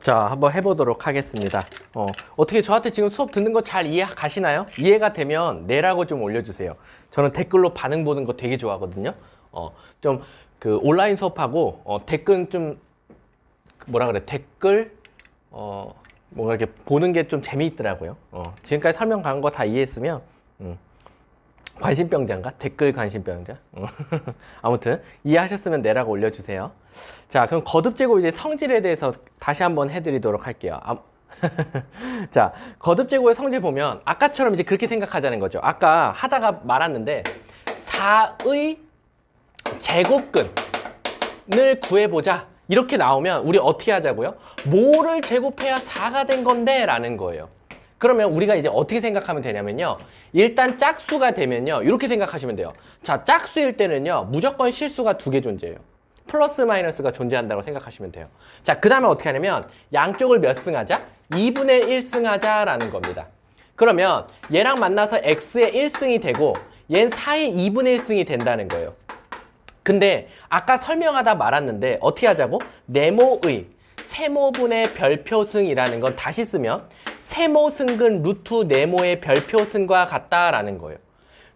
자, 한번 해보도록 하겠습니다. 어떻게 저한테 지금 수업 듣는 거 잘 이해 가시나요? 이해가 되면 네라고 좀 올려주세요. 저는 댓글로 반응 보는 거 되게 좋아하거든요. 좀 그 온라인 수업하고 댓글 좀 뭐라 그래 댓글 뭔가 이렇게 보는 게 좀 재미있더라고요. 지금까지 설명 간 거 다 이해했으면 관심병자인가? 댓글 관심병자? 아무튼 이해하셨으면 네라고 올려주세요. 자, 그럼 거듭제곱 이제 성질에 대해서 다시 한번 해드리도록 할게요. 자, 거듭제곱의 성질 보면 아까처럼 이제 그렇게 생각하자는 거죠. 아까 하다가 말았는데 4의 제곱근을 구해보자. 이렇게 나오면 우리 어떻게 하자고요? 뭐를 제곱해야 4가 된 건데? 라는 거예요. 그러면 우리가 이제 어떻게 생각하면 되냐면요. 일단 짝수가 되면요. 이렇게 생각하시면 돼요. 자, 짝수일 때는요. 무조건 실수가 2개 존재해요. 플러스 마이너스가 존재한다고 생각하시면 돼요. 자, 그 다음에 어떻게 하냐면 양쪽을 몇 승하자? 2분의 1승 하자라는 겁니다. 그러면 얘랑 만나서 x의 1승이 되고 얘는 4의 2분의 1승이 된다는 거예요. 근데 아까 설명하다 말았는데 어떻게 하자고? 네모의 세모분의 별표승이라는 건 다시 쓰면 세모승근 루트 네모의 별표승과 같다라는 거예요.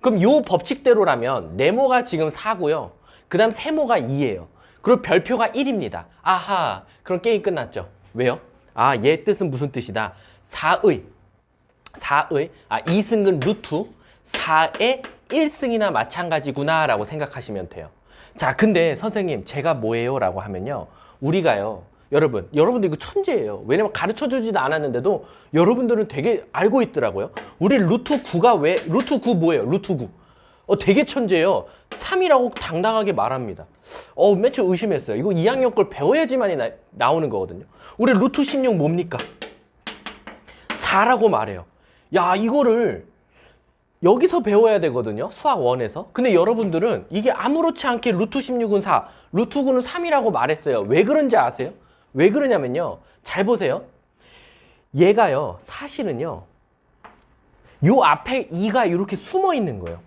그럼 요 법칙대로라면 네모가 지금 4고요. 그 다음 세모가 2예요. 그리고 별표가 1입니다. 아하, 그럼 게임 끝났죠. 왜요? 아, 얘 뜻은 무슨 뜻이다? 2승근 루트 4의 1승이나 마찬가지구나 라고 생각하시면 돼요. 자, 근데 선생님 제가 뭐예요? 라고 하면요. 우리가요. 여러분들 이거 천재예요. 왜냐면 가르쳐주지도 않았는데도 여러분들은 되게 알고 있더라고요. 우리 루트 9가 루트 9 뭐예요? 루트 9. 되게 천재예요. 3이라고 당당하게 말합니다. 맨 처음 의심했어요. 이거 2학년 걸 배워야지만이 나오는 거거든요. 우리 루트 16 뭡니까? 4라고 말해요. 야, 이거를 여기서 배워야 되거든요. 수학 1에서. 근데 여러분들은 이게 아무렇지 않게 루트 16은 4, 루트 9는 3이라고 말했어요. 왜 그런지 아세요? 왜 그러냐면요. 잘 보세요. 얘가요. 사실은요. 요 앞에 2가 이렇게 숨어 있는 거예요.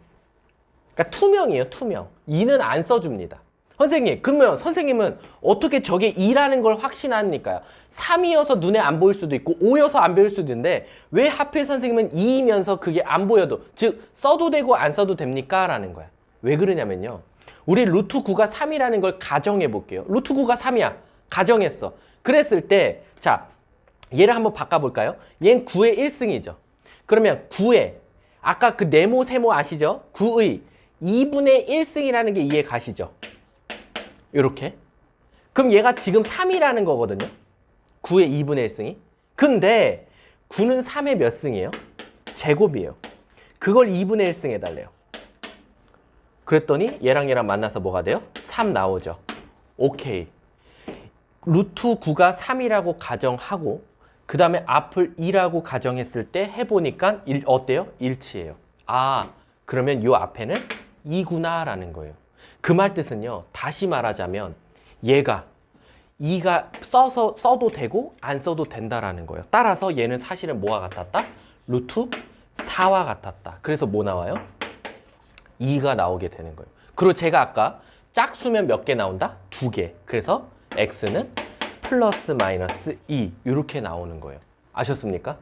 그러니까 투명이에요. 투명. 2는 안 써줍니다. 선생님, 그러면 선생님은 어떻게 저게 2라는 걸 확신합니까? 3이어서 눈에 안 보일 수도 있고 5여서 안 보일 수도 있는데 왜 하필 선생님은 2이면서 그게 안 보여도, 즉 써도 되고 안 써도 됩니까? 라는 거야. 왜 그러냐면요. 우리 루트 9가 3이라는 걸 가정해 볼게요. 루트 9가 3이야. 가정했어. 그랬을 때 자, 얘를 한번 바꿔볼까요? 얘는 9의 1승이죠. 그러면 9의 아까 그 네모 세모 아시죠? 9의 2분의 1승이라는 게 이해 가시죠? 이렇게. 그럼 얘가 지금 3이라는 거거든요. 9의 2분의 1승이. 근데 9는 3의 몇 승이에요? 제곱이에요. 그걸 2분의 1승 해달래요. 그랬더니 얘랑 만나서 뭐가 돼요? 3 나오죠. 오케이. 루트 9가 3이라고 가정하고 그 다음에 앞을 2라고 가정했을 때 해보니까 어때요? 일치해요. 아, 그러면 요 앞에는 2구나 라는 거예요. 그 말 뜻은요. 다시 말하자면 얘가 2가 써도 되고 안 써도 된다라는 거예요. 따라서 얘는 사실은 뭐와 같았다? 루트 4와 같았다. 그래서 뭐 나와요? 2가 나오게 되는 거예요. 그리고 제가 아까 짝수면 몇 개 나온다? 2개. 그래서 x는 플러스 마이너스 2 이렇게 나오는 거예요. 아셨습니까?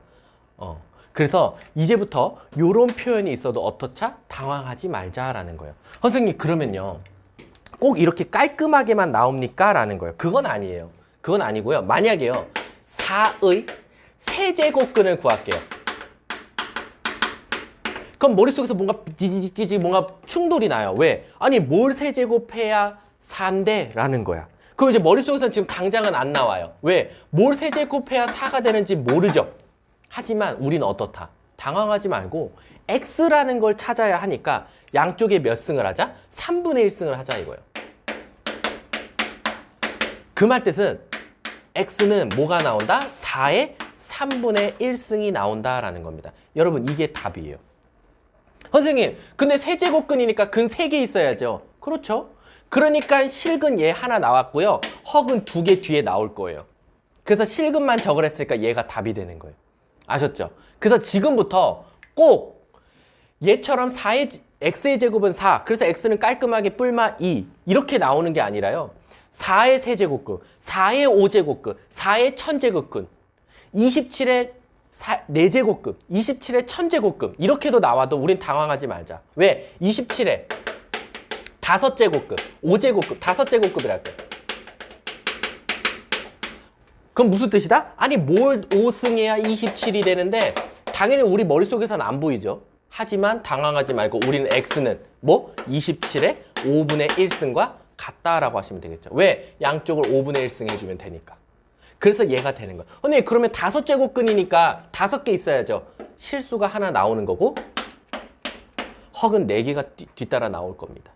그래서 이제부터 이런 표현이 있어도 어떻자? 당황하지 말자라는 거예요. 선생님 그러면요. 꼭 이렇게 깔끔하게만 나옵니까? 라는 거예요. 그건 아니에요. 그건 아니고요. 만약에요. 4의 세제곱근을 구할게요. 그럼 머릿속에서 뭔가 찌찌찌찌 뭔가 충돌이 나요. 왜? 아니 뭘 세제곱해야 4인데? 라는 거야. 그럼 이제 머릿속에서는 지금 당장은 안 나와요. 왜? 뭘 세제곱해야 4가 되는지 모르죠. 하지만 우리는 어떻다? 당황하지 말고 x라는 걸 찾아야 하니까 양쪽에 몇 승을 하자? 3분의 1승을 하자 이거예요. 그 말 뜻은 x는 뭐가 나온다? 4의 3분의 1승이 나온다라는 겁니다. 여러분 이게 답이에요. 선생님 근데 세제곱근이니까 근 3개 있어야죠. 그렇죠? 그러니까 실근 얘 하나 나왔고요. 허근 2개 뒤에 나올 거예요. 그래서 실근만 적으랬으니까 얘가 답이 되는 거예요. 아셨죠? 그래서 지금부터 꼭 얘처럼 4의 x의 제곱은 4. 그래서 x는 깔끔하게 뿔마 2. 이렇게 나오는 게 아니라요. 4의 세제곱근, 4의 5제곱근, 4의 1000제곱근, 27의 4제곱근, 27의 1000제곱근 이렇게도 나와도 우린 당황하지 말자. 왜? 27의 5제곱근, 5제곱근, 5제곱근이랄 거야. 그럼 무슨 뜻이다? 아니 뭘 5승해야 27이 되는데 당연히 우리 머릿속에서는 안 보이죠. 하지만 당황하지 말고 우리는 x는 뭐? 27의 5분의 1승과 같다라고 하시면 되겠죠. 왜? 양쪽을 5분의 1승 해주면 되니까. 그래서 얘가 되는 거야. 근데 그러면 5제곱근이니까 5개 있어야죠. 실수가 하나 나오는 거고 헉은 4개가 뒤따라 나올 겁니다.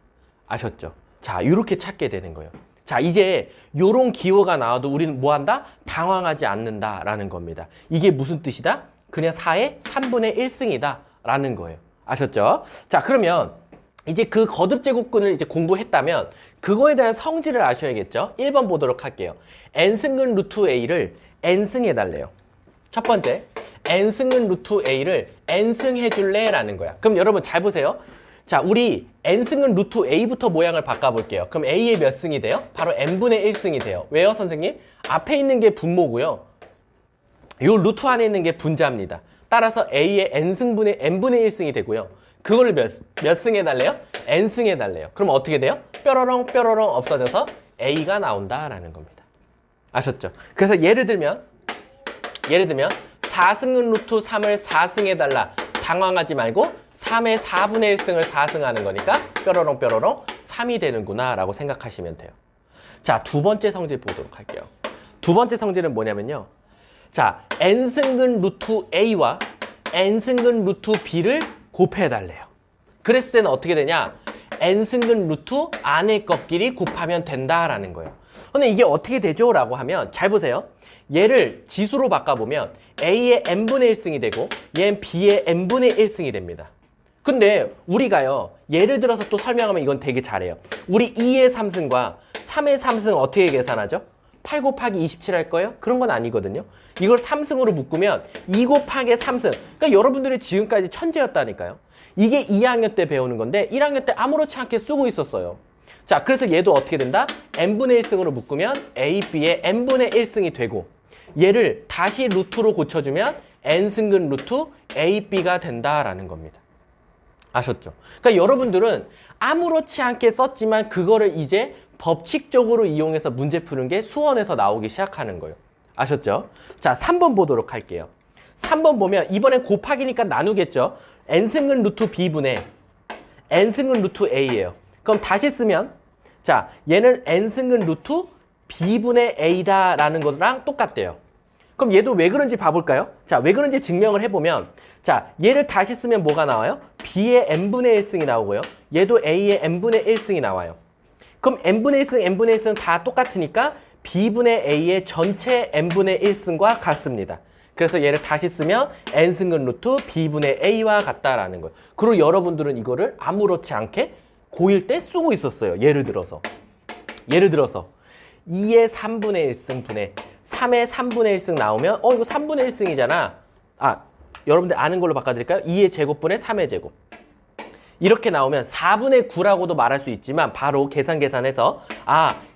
아셨죠? 자, 이렇게 찾게 되는 거예요. 자, 이제 요런 기호가 나와도 우리는 뭐 한다? 당황하지 않는다라는 겁니다. 이게 무슨 뜻이다? 그냥 4의 3분의 1승이다 라는 거예요. 아셨죠? 자, 그러면 이제 그 거듭제곱근을 이제 공부했다면 그거에 대한 성질을 아셔야겠죠? 1번 보도록 할게요. n승근 루트 a를 n승 해달래요. 첫 번째, n승근 루트 a를 n승 해줄래? 라는 거야. 그럼 여러분 잘 보세요. 자, 우리 n승은 루트 a부터 모양을 바꿔볼게요. 그럼 a의 몇 승이 돼요? 바로 n분의 1승이 돼요. 왜요, 선생님? 앞에 있는 게 분모고요. 요 루트 안에 있는 게 분자입니다. 따라서 a의 n승분의 n분의 1승이 되고요. 그걸 몇 승 해달래요? n승 해달래요. 그럼 어떻게 돼요? 뾰로롱 뾰로롱 없어져서 a가 나온다라는 겁니다. 아셨죠? 그래서 예를 들면 4승은 루트 3을 4승 해달라. 당황하지 말고 3의 4분의 1승을 4승하는 거니까 뾰로롱 뾰로롱 3이 되는구나 라고 생각하시면 돼요. 자, 두 번째 성질 보도록 할게요. 두 번째 성질은 뭐냐면요. 자, n승근 루트 a와 n승근 루트 b를 곱해달래요. 그랬을 때는 어떻게 되냐? n승근 루트 안의 것끼리 곱하면 된다라는 거예요. 근데 이게 어떻게 되죠? 라고 하면 잘 보세요. 얘를 지수로 바꿔보면 a의 n분의 1승이 되고 얘는 b의 n분의 1승이 됩니다. 근데 우리가요, 예를 들어서 또 설명하면 이건 되게 잘해요. 우리 2의 3승과 3의 3승 어떻게 계산하죠? 8 곱하기 27 할 거예요? 그런 건 아니거든요. 이걸 3승으로 묶으면 2 곱하기 3승. 그러니까 여러분들이 지금까지 천재였다니까요. 이게 2학년 때 배우는 건데 1학년 때 아무렇지 않게 쓰고 있었어요. 자, 그래서 얘도 어떻게 된다? n분의 1승으로 묶으면 a, b의 n분의 1승이 되고 얘를 다시 루트로 고쳐주면 n승근 루트 a, b가 된다라는 겁니다. 아셨죠? 그러니까 여러분들은 아무렇지 않게 썼지만 그거를 이제 법칙적으로 이용해서 문제 푸는 게 수원에서 나오기 시작하는 거예요. 아셨죠? 자, 3번 보도록 할게요. 3번 보면 이번엔 곱하기니까 나누겠죠? n승근 루트 b분의 n승근 루트 a예요. 그럼 다시 쓰면 자, 얘는 n승근 루트 b분의 a다라는 거랑 똑같대요. 그럼 얘도 왜 그런지 봐볼까요? 자, 왜 그런지 증명을 해보면 자, 얘를 다시 쓰면 뭐가 나와요? b의 n분의 1승이 나오고요. 얘도 a의 n분의 1승이 나와요. 그럼 n분의 1승, n분의 1승 다 똑같으니까 b분의 a의 전체 n분의 1승과 같습니다. 그래서 얘를 다시 쓰면 n승근 루트 b분의 a와 같다라는 거예요. 그리고 여러분들은 이거를 아무렇지 않게 고1 때 쓰고 있었어요. 예를 들어서 2의 3분의 1승 분의 3의 3분의 1승 나오면 이거 3분의 1승이잖아. 아, 여러분들 아는 걸로 바꿔드릴까요? 2의 제곱분의 3의 제곱. 이렇게 나오면 4분의 9라고도 말할 수 있지만 바로 계산해서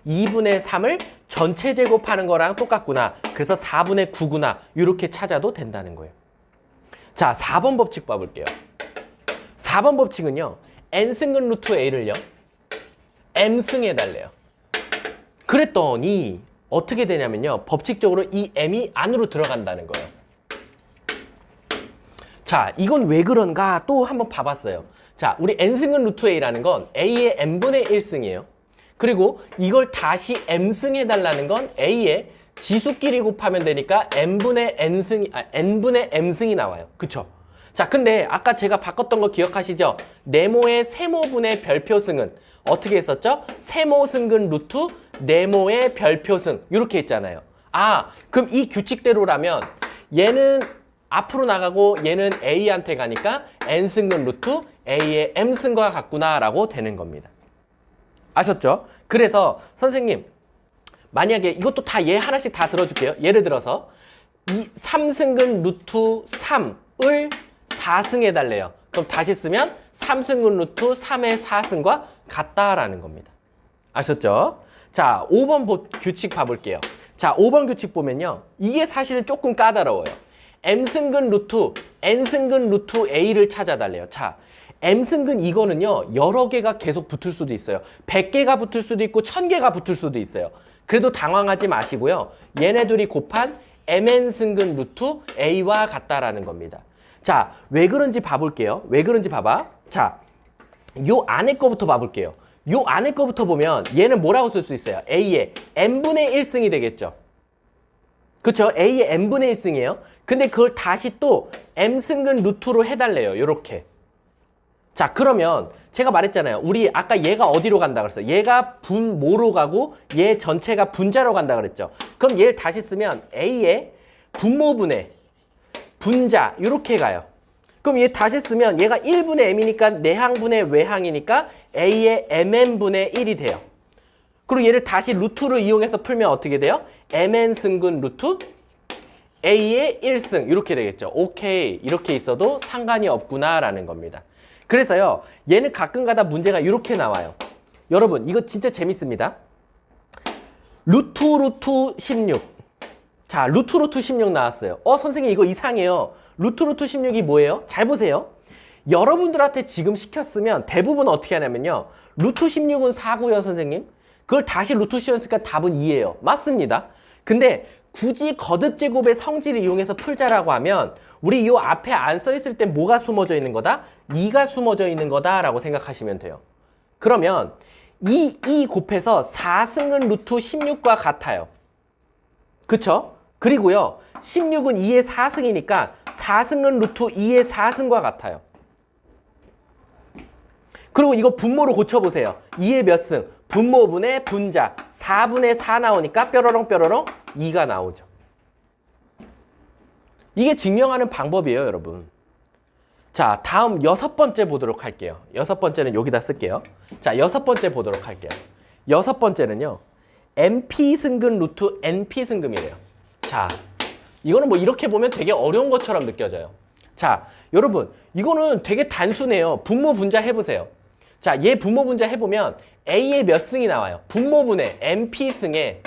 2분의 3을 전체 제곱하는 거랑 똑같구나. 그래서 4분의 9구나. 이렇게 찾아도 된다는 거예요. 자, 4번 법칙 봐볼게요. 4번 법칙은요. n승근 루트 a를요. m승 해달래요. 그랬더니 어떻게 되냐면요. 법칙적으로 이 m이 안으로 들어간다는 거예요. 자, 이건 왜 그런가 또 한번 봐봤어요. 자, 우리 n승근 루트 a라는 건 a의 n분의 1승이에요. 그리고 이걸 다시 m승 해달라는 건 a의 지수끼리 곱하면 되니까 n분의 m승이 나와요. 그쵸? 자, 근데 아까 제가 바꿨던 거 기억하시죠? 네모의 세모분의 별표승은 어떻게 했었죠? 세모승근 루트 네모의 별표승 이렇게 했잖아요. 그럼 이 규칙대로라면 얘는 앞으로 나가고 얘는 a한테 가니까 n승근 루트 a의 m승과 같구나 라고 되는 겁니다. 아셨죠? 그래서 선생님 만약에 이것도 다 얘 하나씩 다 들어줄게요. 예를 들어서 이 3승근 루트 3을 4승 해달래요. 그럼 다시 쓰면 3승근 루트 3의 4승과 같다라는 겁니다. 아셨죠? 자, 5번 규칙 봐볼게요. 자, 5번 규칙 보면요. 이게 사실은 조금 까다로워요. m승근 루트, n승근 루트 a를 찾아달래요. 자, m승근 이거는요. 여러 개가 계속 붙을 수도 있어요. 100개가 붙을 수도 있고 1000개가 붙을 수도 있어요. 그래도 당황하지 마시고요. 얘네들이 곱한 mn승근 루트 a와 같다라는 겁니다. 자, 왜 그런지 봐볼게요. 왜 그런지 봐봐. 자, 요 안에 거부터 봐볼게요. 요 안에 거부터 보면 얘는 뭐라고 쓸 수 있어요? a의 n분의 1승이 되겠죠. 그쵸? a의 n분의 1승이에요. 근데 그걸 다시 또 m승근 루트로 해달래요. 요렇게. 자, 그러면 제가 말했잖아요. 우리 아까 얘가 어디로 간다 그랬어요? 얘가 분모로 가고 얘 전체가 분자로 간다 그랬죠. 그럼 얘를 다시 쓰면 a의 분모분의 분자 이렇게 가요. 그럼 얘 다시 쓰면 얘가 1분의 m이니까 내항분의 외항이니까 a의 mn분의 1이 돼요. 그리고 얘를 다시 루트를 이용해서 풀면 어떻게 돼요? mn 승근 루트 a의 1승 이렇게 되겠죠. 오케이, 이렇게 있어도 상관이 없구나라는 겁니다. 그래서요, 얘는 가끔가다 문제가 이렇게 나와요. 여러분, 이거 진짜 재밌습니다. 루트 16. 자, 루트 16 나왔어요. 선생님 이거 이상해요. 루트 16이 뭐예요? 잘 보세요. 여러분들한테 지금 시켰으면 대부분 어떻게 하냐면요. 루트 16은 4고요, 선생님. 그걸 다시 루트 씌웠으니까 답은 2예요. 맞습니다. 근데 굳이 거듭제곱의 성질을 이용해서 풀자라고 하면 우리 이 앞에 안 써있을 때 뭐가 숨어져 있는 거다? 2가 숨어져 있는 거다라고 생각하시면 돼요. 그러면 2 곱해서 4승은 루트 16과 같아요. 그쵸? 그리고요, 16은 2의 4승이니까 4승은 루트 2의 4승과 같아요. 그리고 이거 분모로 고쳐보세요. 2의 몇 승? 분모분의 분자 4분의 4 나오니까 뾰로롱 뾰로롱 2가 나오죠. 이게 증명하는 방법이에요, 여러분. 자, 다음 6번째 보도록 할게요. 6번째는 여기다 쓸게요. 자, 6번째 보도록 할게요. 6번째는요. np승근 루트 np승금이래요. 자, 이거는 뭐 이렇게 보면 되게 어려운 것처럼 느껴져요. 자, 여러분, 이거는 되게 단순해요. 분모 분자 해보세요. 자, 얘 분모 분자 해보면 a의 몇 승이 나와요? 분모분의 np승에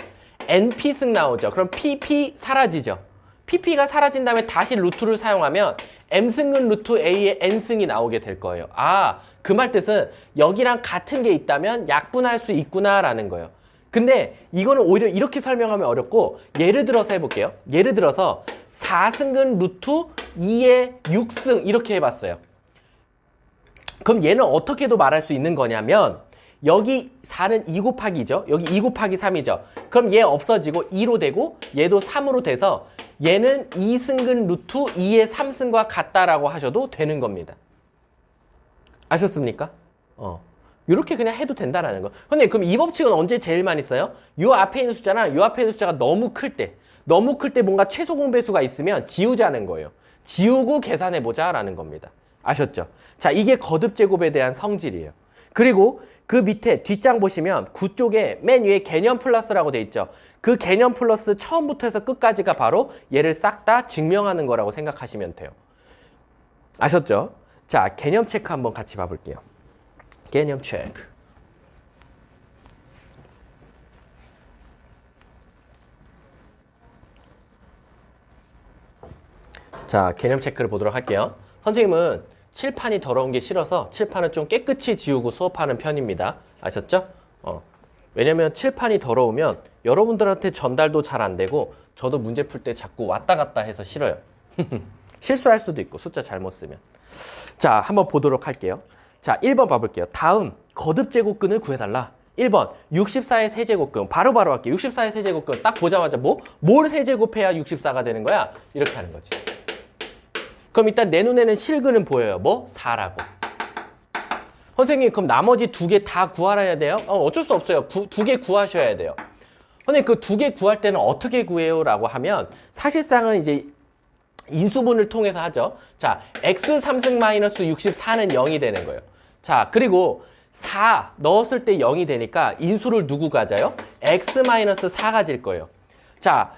np승 나오죠. 그럼 pp 사라지죠. pp가 사라진 다음에 다시 루트를 사용하면 m승은 루트 a의 n승이 나오게 될 거예요. 아, 그 말 뜻은 여기랑 같은 게 있다면 약분할 수 있구나라는 거예요. 근데 이거는 오히려 이렇게 설명하면 어렵고 예를 들어서 해볼게요. 예를 들어서 4승근 루트 2의 6승 이렇게 해봤어요. 그럼 얘는 어떻게도 말할 수 있는 거냐면 여기 4는 2 곱하기죠. 여기 2 곱하기 3이죠. 그럼 얘 없어지고 2로 되고 얘도 3으로 돼서 얘는 2승근 루트 2의 3승과 같다라고 하셔도 되는 겁니다. 아셨습니까? 이렇게 그냥 해도 된다라는 거. 근데 그럼 이 법칙은 언제 제일 많이 써요? 요 앞에 있는 숫자나 요 앞에 있는 숫자가 너무 클 때 뭔가 최소 공배수가 있으면 지우자는 거예요. 지우고 계산해보자라는 겁니다. 아셨죠? 자, 이게 거듭제곱에 대한 성질이에요. 그리고 그 밑에 뒷장 보시면 9쪽에 맨 위에 개념 플러스라고 돼 있죠. 그 개념 플러스 처음부터 해서 끝까지가 바로 얘를 싹 다 증명하는 거라고 생각하시면 돼요. 아셨죠? 자, 개념 체크 한번 같이 봐볼게요. 개념 체크. 자, 개념 체크를 보도록 할게요. 선생님은 칠판이 더러운 게 싫어서 칠판을 좀 깨끗이 지우고 수업하는 편입니다. 아셨죠? 왜냐면 칠판이 더러우면 여러분들한테 전달도 잘 안 되고 저도 문제 풀 때 자꾸 왔다 갔다 해서 싫어요. 실수할 수도 있고 숫자 잘못 쓰면. 자, 한번 보도록 할게요. 자, 1번 봐볼게요. 다음 거듭제곱근을 구해달라. 1번 64의 세제곱근. 바로바로 할게요. 64의 세제곱근 딱 보자마자 뭘 세제곱해야 64가 되는 거야? 이렇게 하는 거지. 그럼 일단 내 눈에는 실근은 보여요. 뭐? 4라고. 선생님, 그럼 나머지 2개 다 구하라야 돼요? 어쩔 수 없어요. 2개 구하셔야 돼요. 선생님, 그 2개 구할 때는 어떻게 구해요? 라고 하면 사실상은 이제 인수분을 통해서 하죠. 자, x 3승 마이너스 64는 0이 되는 거예요. 자, 그리고 4 넣었을 때 0이 되니까 인수를 누구 가져요? x 마이너스 4 가질 거예요. 자,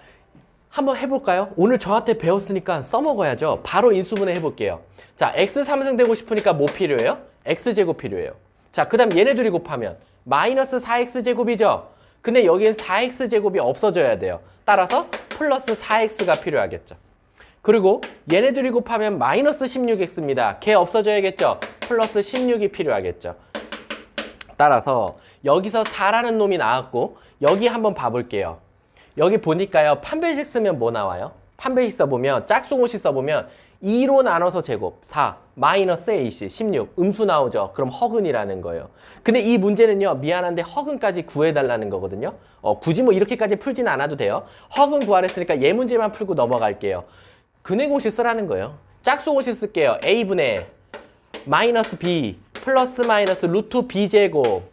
한번 해볼까요? 오늘 저한테 배웠으니까 써먹어야죠. 바로 인수분해 해볼게요. 자, x 3승 되고 싶으니까 뭐 필요해요? x제곱 필요해요. 자, 그 다음 얘네 둘이 곱하면 마이너스 4x제곱이죠. 근데 여기엔 4x제곱이 없어져야 돼요. 따라서 플러스 4x가 필요하겠죠. 그리고 얘네들이 곱하면 마이너스 16x입니다. 걔 없어져야겠죠. 플러스 16이 필요하겠죠. 따라서 여기서 4라는 놈이 나왔고 여기 한번 봐볼게요. 여기 보니까요. 판별식 쓰면 뭐 나와요? 판별식 써보면 짝수공식 써보면 2로 나눠서 제곱 4 마이너스 AC 16 음수 나오죠. 그럼 허근이라는 거예요. 근데 이 문제는요. 미안한데 허근까지 구해달라는 거거든요. 굳이 뭐 이렇게까지 풀진 않아도 돼요. 허근 구하랬으니까 얘 문제만 풀고 넘어갈게요. 근해공식 쓰라는 거예요. 짝수공식 쓸게요. A분의 마이너스 B 플러스 마이너스 루트 B제곱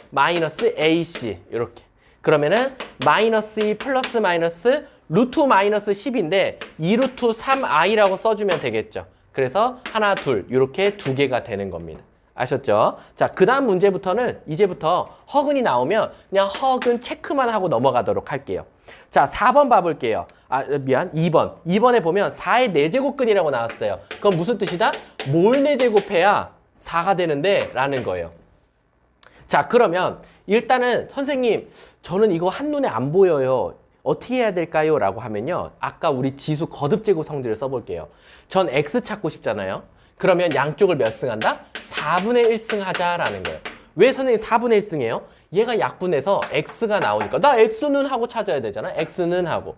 마이너스 AC 이렇게. 그러면은 마이너스 2 플러스 마이너스 루트 마이너스 10인데 2루트 3i라고 써주면 되겠죠. 그래서 하나, 둘 이렇게 두 개가 되는 겁니다. 아셨죠? 자, 그 다음 문제부터는 이제부터 허근이 나오면 그냥 허근 체크만 하고 넘어가도록 할게요. 자, 4번 봐볼게요. 2번. 2번에 보면 4의 4제곱근이라고 나왔어요. 그건 무슨 뜻이다? 뭘 4제곱해야 4가 되는데 라는 거예요. 자, 그러면 일단은 선생님 저는 이거 한눈에 안 보여요. 어떻게 해야 될까요? 라고 하면요. 아까 우리 지수 거듭제곱 성질을 써볼게요. 전 x 찾고 싶잖아요. 그러면 양쪽을 몇 승한다? 4분의 1승 하자라는 거예요. 왜 선생님 4분의 1승이에요? 얘가 약분해서 x가 나오니까 나 x는 하고 찾아야 되잖아. x는 하고.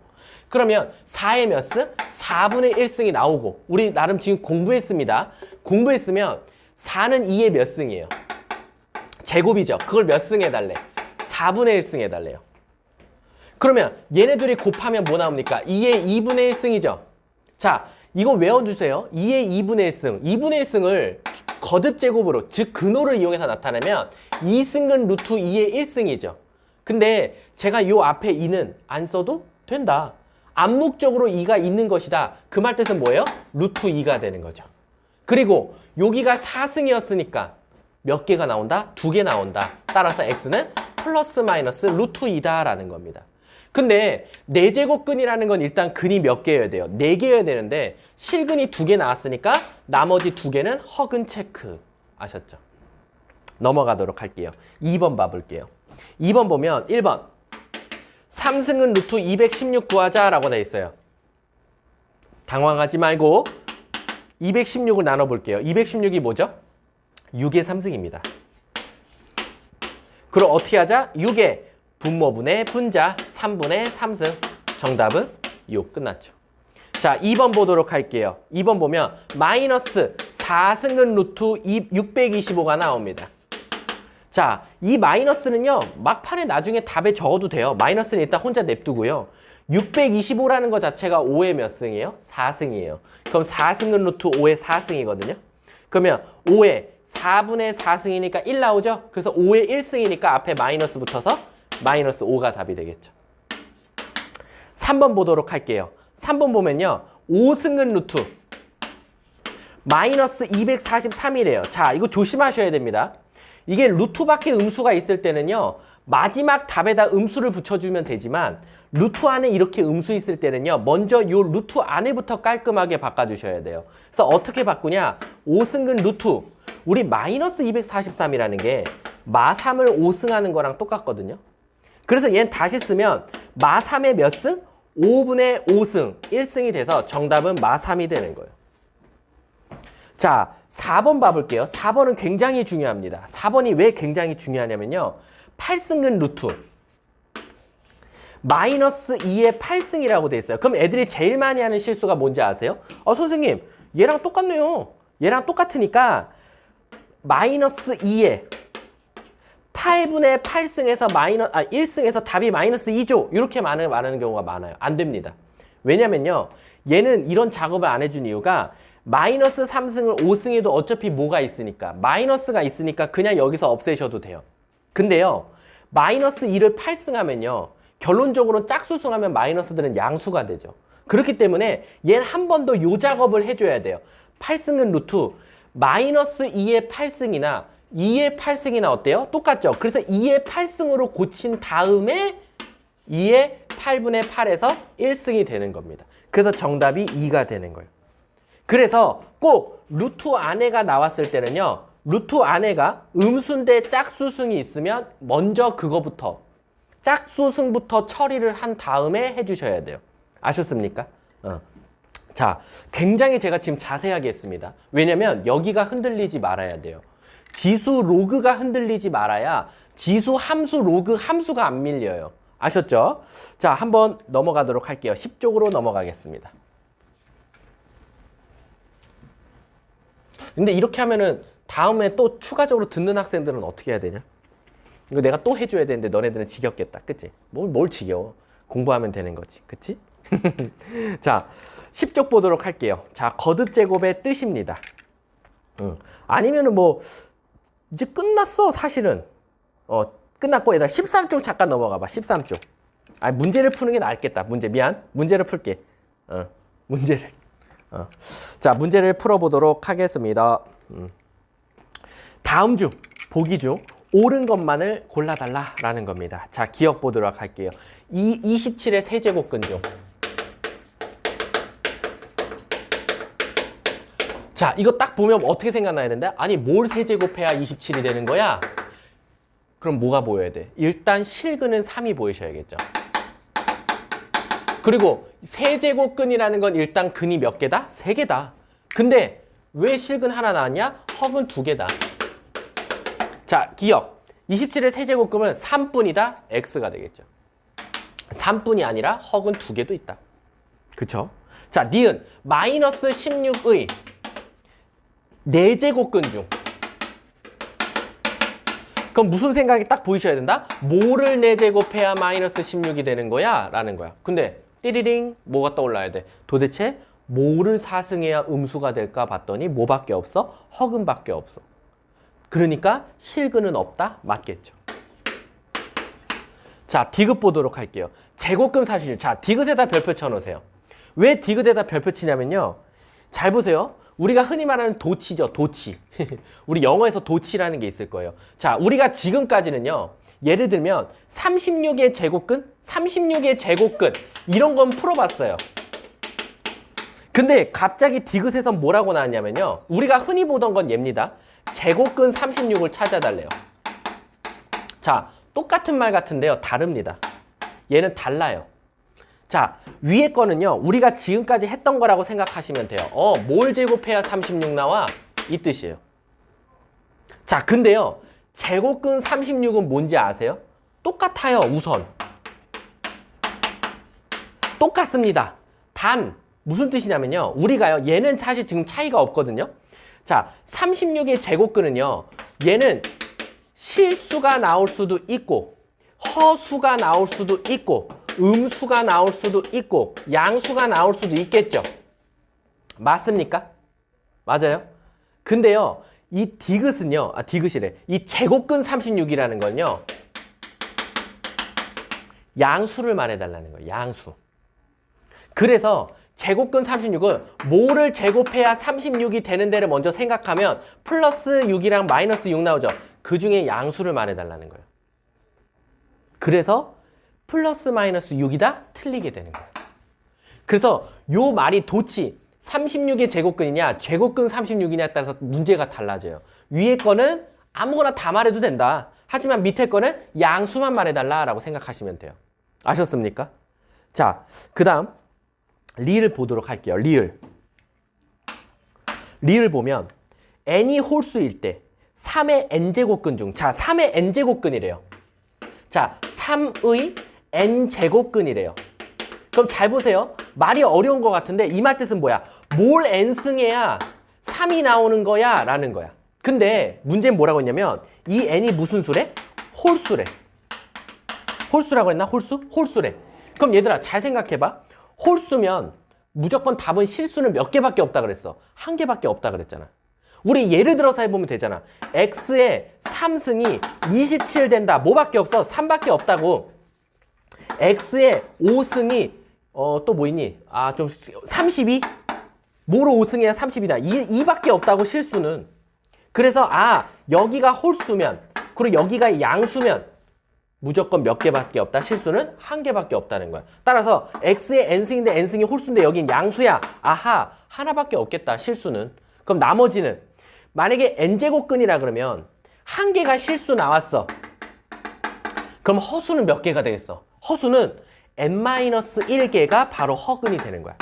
그러면 4의 몇 승? 4분의 1승이 나오고 우리 나름 지금 공부했습니다. 공부했으면 4는 2의 몇 승이에요? 제곱이죠. 그걸 몇 승 해달래? 4분의 1승 해달래요. 그러면 얘네들이 곱하면 뭐 나옵니까? 2의 2분의 1승이죠. 자, 이거 외워주세요. 2의 2분의 1승. 2분의 1승을 거듭제곱으로, 즉 근호를 이용해서 나타내면 2승은 루트 2의 1승이죠. 근데 제가 요 앞에 2는 안 써도 된다. 암묵적으로 2가 있는 것이다. 그 말 뜻은 뭐예요? 루트 2가 되는 거죠. 그리고 여기가 4승이었으니까 몇 개가 나온다? 2개 나온다. 따라서 x는 플러스 마이너스 루트 2다라는 겁니다. 근데 4제곱근이라는 건 일단 근이 몇 개여야 돼요? 4개여야 되는데 실근이 2개 나왔으니까 나머지 2개는 허근 체크. 아셨죠? 넘어가도록 할게요. 2번 봐볼게요. 2번 보면 1번 3승은 루트 216 구하자라고 돼 있어요. 당황하지 말고 216을 나눠볼게요. 216이 뭐죠? 6의 3승입니다. 그럼 어떻게 하자? 6의 분모분의 분자 3분의 3승. 정답은 6. 끝났죠. 자, 2번 보도록 할게요. 2번 보면 마이너스 4승은 루트 625가 나옵니다. 자, 이 마이너스는요. 막판에 나중에 답에 적어도 돼요. 마이너스는 일단 혼자 냅두고요. 625라는 것 자체가 5의 몇 승이에요? 4승이에요. 그럼 4승은 루트 5의 4승이거든요. 그러면 5의 4분의 4승이니까 1 나오죠? 그래서 5의 1승이니까 앞에 마이너스 붙어서 마이너스 5가 답이 되겠죠. 3번 보도록 할게요. 3번 보면요. 5승은 루트 마이너스 243이래요. 자, 이거 조심하셔야 됩니다. 이게 루트밖에 음수가 있을 때는요. 마지막 답에다 음수를 붙여주면 되지만 루트 안에 이렇게 음수 있을 때는요. 먼저 요 루트 안에부터 깔끔하게 바꿔주셔야 돼요. 그래서 어떻게 바꾸냐. 5승근 루트. 우리 마이너스 243이라는 게 마3을 5승하는 거랑 똑같거든요. 그래서 얘는 다시 쓰면 마3의 몇 승? 5분의 5승. 1승이 돼서 정답은 마3이 되는 거예요. 자, 4번 봐볼게요. 4번은 굉장히 중요합니다. 4번이 왜 굉장히 중요하냐면요. 8승근 루트 마이너스 2의 8승이라고 돼 있어요. 그럼 애들이 제일 많이 하는 실수가 뭔지 아세요? 선생님 얘랑 똑같네요. 얘랑 똑같으니까 마이너스 2의 8분의 8승에서 1승에서 답이 마이너스 2죠. 이렇게 말하는 경우가 많아요. 안 됩니다. 왜냐면요. 얘는 이런 작업을 안 해준 이유가 마이너스 3승을 5승에도 어차피 뭐가 있으니까 마이너스가 있으니까 그냥 여기서 없애셔도 돼요. 근데요. 마이너스 2를 8승하면요. 결론적으로는 짝수승하면 마이너스들은 양수가 되죠. 그렇기 때문에 얘는 한 번 더 요 작업을 해줘야 돼요. 8승은 루트 마이너스 2의 8승이나 2의 8승이나 어때요? 똑같죠? 그래서 2의 8승으로 고친 다음에 2의 8분의 8에서 1승이 되는 겁니다. 그래서 정답이 2가 되는 거예요. 그래서 꼭 루트 안에가 나왔을 때는요. 루트 안에가 음수인데 짝수승이 있으면 먼저 그거부터 짝수승부터 처리를 한 다음에 해주셔야 돼요. 아셨습니까? 자, 굉장히 제가 지금 자세하게 했습니다. 왜냐면 여기가 흔들리지 말아야 돼요. 지수 로그가 흔들리지 말아야 지수 함수 로그 함수가 안 밀려요. 아셨죠? 자, 한번 넘어가도록 할게요. 10쪽으로 넘어가겠습니다. 근데 이렇게 하면은 다음에 또 추가적으로 듣는 학생들은 어떻게 해야 되냐? 이거 내가 또 해줘야 되는데 너네들은 지겹겠다. 그치? 뭘 지겨워? 공부하면 되는 거지. 그치? 자, 10쪽 보도록 할게요. 자, 거듭 제곱의 뜻입니다. 아니면은 뭐 이제 끝났어 사실은. 끝났고 얘들아 13쪽 잠깐 넘어가 봐. 13쪽. 아, 문제를 푸는 게 나을겠다. 문제를 풀게. 문제를. 자, 문제를 풀어보도록 하겠습니다. 다음 중 보기 중 옳은 것만을 골라달라라는 겁니다. 자, 기억 보도록 할게요. 27의 세제곱근 중. 자, 이거 딱 보면 어떻게 생각나야 된다? 아니, 뭘 세제곱해야 27이 되는 거야? 그럼 뭐가 보여야 돼? 일단 실근은 3이 보이셔야겠죠. 그리고 세제곱근이라는 건 일단 근이 몇 개다? 3개다. 근데 왜 실근 하나 나왔냐? 허근 2개다. 자, 기억. 27의 세제곱근은 3분이다? x가 되겠죠. 3분이 아니라 허근 2개도 있다. 그쵸? 자, 니은 마이너스 16의 4제곱근 중. 그럼 무슨 생각이 딱 보이셔야 된다? 뭐를 4제곱해야 마이너스 16이 되는 거야? 라는 거야. 근데 띠리링 뭐가 떠올라야 돼? 도대체 뭐를 사승해야 음수가 될까 봤더니 뭐밖에 없어? 허근밖에 없어. 그러니까 실근은 없다? 맞겠죠. 자, 디귿 보도록 할게요. 제곱근 사실. 자, 디귿에다 별표 쳐놓으세요. 왜 디귿에다 별표 치냐면요. 잘 보세요. 우리가 흔히 말하는 도치죠. 도치. 우리 영어에서 도치라는 게 있을 거예요. 자, 우리가 지금까지는요. 예를 들면 36의 제곱근, 36의 제곱근 이런 건 풀어봤어요. 근데 갑자기 디귿에서 뭐라고 나왔냐면요. 우리가 흔히 보던 건 얘입니다. 제곱근 36을 찾아달래요. 자, 똑같은 말 같은데요. 다릅니다. 얘는 달라요. 자, 위에 거는요. 우리가 지금까지 했던 거라고 생각하시면 돼요. 뭘 제곱해야 36 나와? 이 뜻이에요. 자, 근데요. 제곱근 36은 뭔지 아세요? 똑같아요. 우선. 똑같습니다. 단 무슨 뜻이냐면요. 우리가요. 얘는 사실 지금 차이가 없거든요. 자, 36의 제곱근은요. 얘는 실수가 나올 수도 있고 허수가 나올 수도 있고 음수가 나올 수도 있고 양수가 나올 수도 있겠죠. 맞습니까? 맞아요? 근데요. 이 디귿은요. 디귿이래. 이 제곱근 36이라는 건요. 양수를 말해달라는 거예요. 양수. 그래서 제곱근 36은 뭐를 제곱해야 36이 되는 데를 먼저 생각하면 플러스 6이랑 마이너스 6 나오죠. 그 중에 양수를 말해달라는 거예요. 그래서 플러스 마이너스 6이다? 틀리게 되는 거예요. 그래서 요 말이 도치 36의 제곱근이냐 제곱근 36이냐에 따라서 문제가 달라져요. 위에 거는 아무거나 다 말해도 된다. 하지만 밑에 거는 양수만 말해달라라고 생각하시면 돼요. 아셨습니까? 자, 그 다음 리을 보도록 할게요. 리을 보면 n이 홀수일 때 3의 n제곱근 중, 자, 3의 n제곱근이래요. 자, 3의 n제곱근이래요. 그럼 잘 보세요. 말이 어려운 것 같은데 이 말 뜻은 뭐야? 뭘 n승해야 3이 나오는 거야? 라는 거야. 근데 문제는 뭐라고 했냐면 이 n이 무슨 수래? 홀수래. 홀수라고 했나? 홀수래. 그럼 얘들아 잘 생각해봐. 홀수면 무조건 답은 실수는 몇 개밖에 없다 그랬어. 한 개밖에 없다 그랬잖아. 우리 예를 들어서 해보면 되잖아. x의 3승이 27 된다. 뭐밖에 없어? 3밖에 없다고. x의 5승이 또 뭐 있니? 좀 32? 뭐로 5승해야 30이다. 2밖에 없다고 실수는. 그래서 여기가 홀수면 그리고 여기가 양수면 무조건 몇 개밖에 없다. 실수는 한 개밖에 없다는 거야. 따라서 x의 n승인데 n승이 홀수인데 여긴 양수야. 아하, 하나밖에 없겠다. 실수는. 그럼 나머지는 만약에 n제곱근이라 그러면 한 개가 실수 나왔어. 그럼 허수는 몇 개가 되겠어? 허수는 n-1개가 바로 허근이 되는 거야.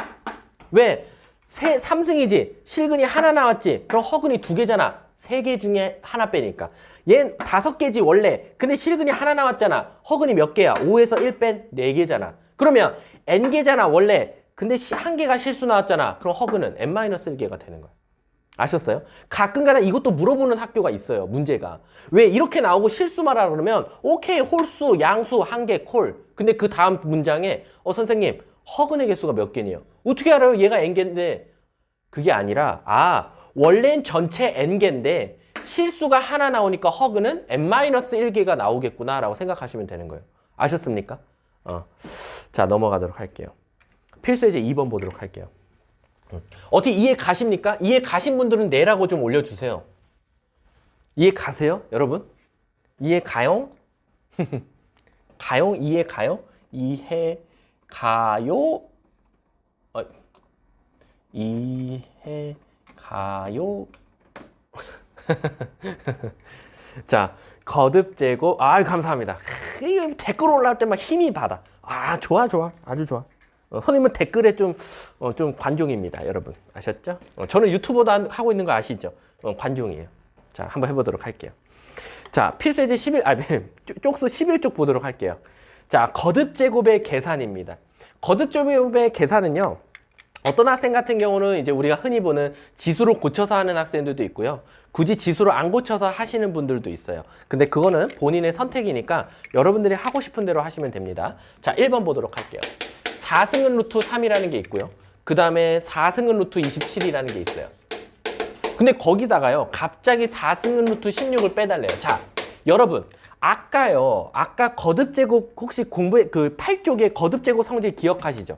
왜? 3승이지. 실근이 하나 나왔지. 그럼 허근이 2개잖아. 3개 중에 하나 빼니까. 얘는 5개지 원래. 근데 실근이 하나 나왔잖아. 허근이 몇 개야? 5에서 1 뺀 4개잖아. 그러면 n개잖아 원래. 근데 1개가 실수 나왔잖아. 그럼 허근은 n-1개가 되는 거야. 아셨어요? 가끔가다 이것도 물어보는 학교가 있어요. 문제가. 왜 이렇게 나오고 실수 말하라 그러면 오케이 홀수, 양수, 1개, 콜. 근데 그 다음 문장에 선생님 허근의 개수가 몇 개니요? 어떻게 알아요? 얘가 n개인데. 그게 아니라 원래는 전체 n개인데 실수가 하나 나오니까 허근은 n-1개가 나오겠구나 라고 생각하시면 되는 거예요. 아셨습니까? 자 넘어가도록 할게요. 필수 예제 2번 보도록 할게요. 어떻게 이해 가십니까? 이해 가신 분들은 네라고 좀 올려주세요. 이해 가세요? 여러분? 이해 가요? 가요? 이해 가요? 이해 가요? 이해 가요? 자, 거듭 제곱. 감사합니다. 이거 댓글 올라올 때만 힘이 받아. 좋아. 아주 좋아. 선생님은 댓글에 좀 관종입니다. 여러분. 아셨죠? 저는 유튜버도 하고 있는 거 아시죠? 관종이에요. 자, 한번 해보도록 할게요. 자, 필수예제 쪽수 11쪽 보도록 할게요. 자, 거듭제곱의 계산입니다. 거듭제곱의 계산은요, 어떤 학생 같은 경우는 이제 우리가 흔히 보는 지수로 고쳐서 하는 학생들도 있고요. 굳이 지수로 안 고쳐서 하시는 분들도 있어요. 근데 그거는 본인의 선택이니까 여러분들이 하고 싶은 대로 하시면 됩니다. 자, 1번 보도록 할게요. 4승은 루트 3이라는 게 있고요. 그 다음에 4승은 루트 27이라는 게 있어요. 근데 거기다가요, 갑자기 4승은 루트 16을 빼달래요. 자, 여러분, 아까 거듭제곱 혹시 공부해, 그 8쪽에 거듭제곱 성질 기억하시죠?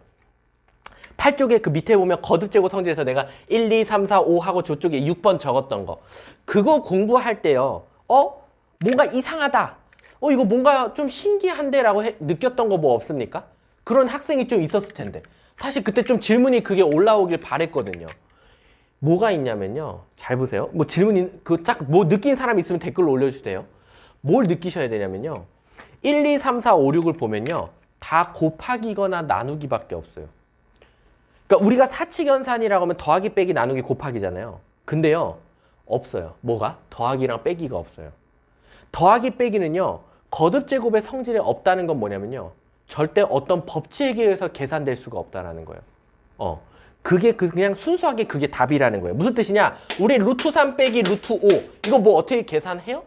8쪽에 그 밑에 보면 거듭제곱 성질에서 내가 1, 2, 3, 4, 5 하고 저쪽에 6번 적었던 거. 그거 공부할 때요, 뭔가 이상하다. 이거 뭔가 좀 신기한데 라고 느꼈던 거 뭐 없습니까? 그런 학생이 좀 있었을 텐데. 사실 그때 좀 질문이 그게 올라오길 바랬거든요. 뭐가 있냐면요. 잘 보세요. 뭐 질문이, 뭐 느낀 사람 있으면 댓글로 올려주세요. 뭘 느끼셔야 되냐면요. 1, 2, 3, 4, 5, 6을 보면요. 다 곱하기거나 나누기밖에 없어요. 그러니까 우리가 사칙연산이라고 하면 더하기, 빼기, 나누기, 곱하기잖아요. 근데요. 없어요. 뭐가? 더하기랑 빼기가 없어요. 더하기, 빼기는요. 거듭제곱의 성질에 없다는 건 뭐냐면요. 절대 어떤 법칙에 의해서 계산될 수가 없다라는 거예요. 그게 그냥 순수하게 그게 답이라는 거예요. 무슨 뜻이냐? 우리 루트 3 빼기 루트 5 이거 뭐 어떻게 계산해요?